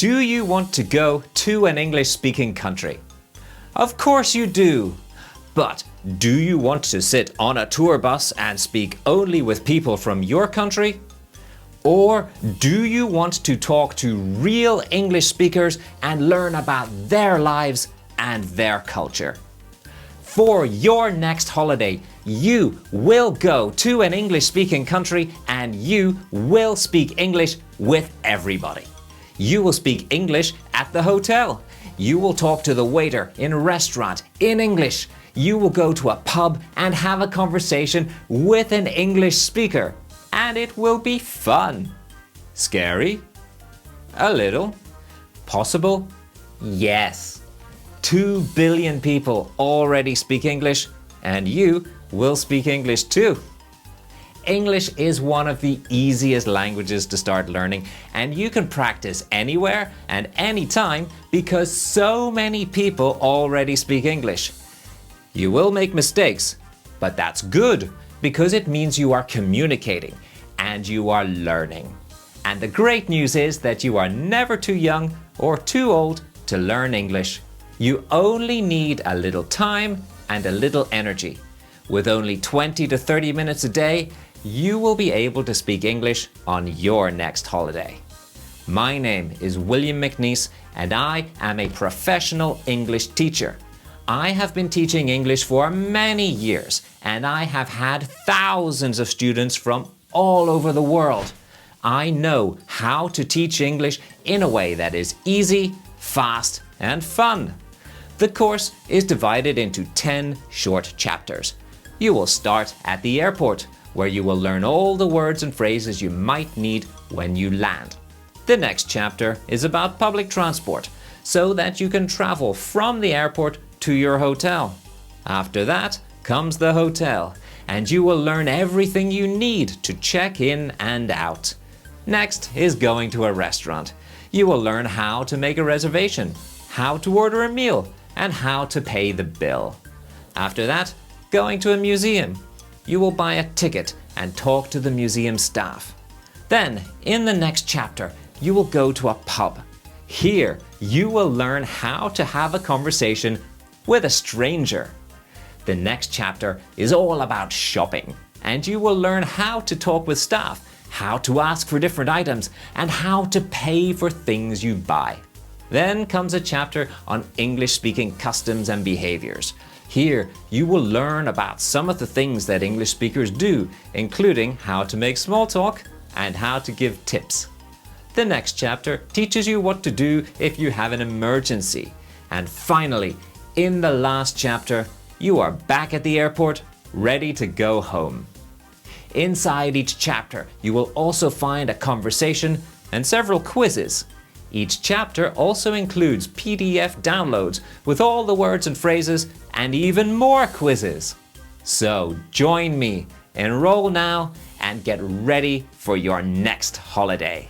Do you want to go to an English-speaking country? Of course you do. But do you want to sit on a tour bus and speak only with people from your country? Or do you want to talk to real English speakers and learn about their lives and their culture? For your next holiday, you will go to an English-speaking country and you will speak English with everybody. You will speak English at the hotel. You will talk to the waiter in a restaurant in English. You will go to a pub and have a conversation with an English speaker. And it will be fun. Scary? A little. Possible? Yes. 2 billion people already speak English, and you will speak English too. English is one of the easiest languages to start learning, and you can practice anywhere and anytime because so many people already speak English. You will make mistakes, but that's good because it means you are communicating and you are learning. And the great news is that you are never too young or too old to learn English. You only need a little time and a little energy. With only 20 to 30 minutes a day, you will be able to speak English on your next holiday. My name is William McNeice and I am a professional English teacher. I have been teaching English for many years and I have had thousands of students from all over the world. I know how to teach English in a way that is easy, fast, and fun. The course is divided into 10 short chapters. You will start at the airport, where you will learn all the words and phrases you might need when you land. The next chapter is about public transport, so that you can travel from the airport to your hotel. After that comes the hotel, and you will learn everything you need to check in and out. Next is going to a restaurant. You will learn how to make a reservation, how to order a meal, and how to pay the bill. After that, going to a museum. You will buy a ticket and talk to the museum staff. Then, in the next chapter, you will go to a pub. Here, you will learn how to have a conversation with a stranger. The next chapter is all about shopping, and you will learn how to talk with staff, how to ask for different items, and how to pay for things you buy. Then comes a chapter on English-speaking customs and behaviors. Here, you will learn about some of the things that English speakers do, including how to make small talk and how to give tips. The next chapter teaches you what to do if you have an emergency. And finally, in the last chapter, you are back at the airport, ready to go home. Inside each chapter, you will also find a conversation and several quizzes. Each chapter also includes PDF downloads with all the words and phrases and even more quizzes. So join me, enroll now, and get ready for your next holiday.